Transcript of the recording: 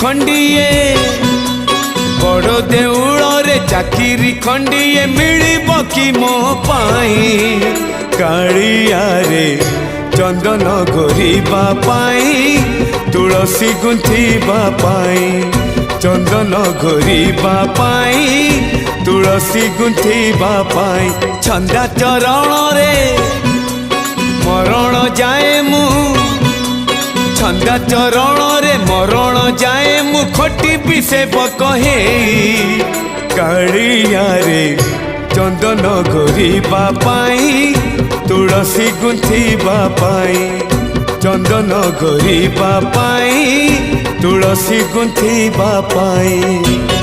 खंडिए बड़ देउल रे चाकिरी खंडिए मिलिब कि मो पाई कालिया रे चंदन घोरिबा पाई तुलसी गुंथिबा पाई चंदन घोरिबा पाई तुलसी गुंथिबा पाई छंदा चरण रे मरण जाए मु छंदा चरण रे मरण जाए मु खटिबि सेवक हे कालिया रे चंदन घोरिबा पाई तुलसी गुंथिबा पाई चंदन घोरिबा पाई तुलसी गुंथिबा पाई।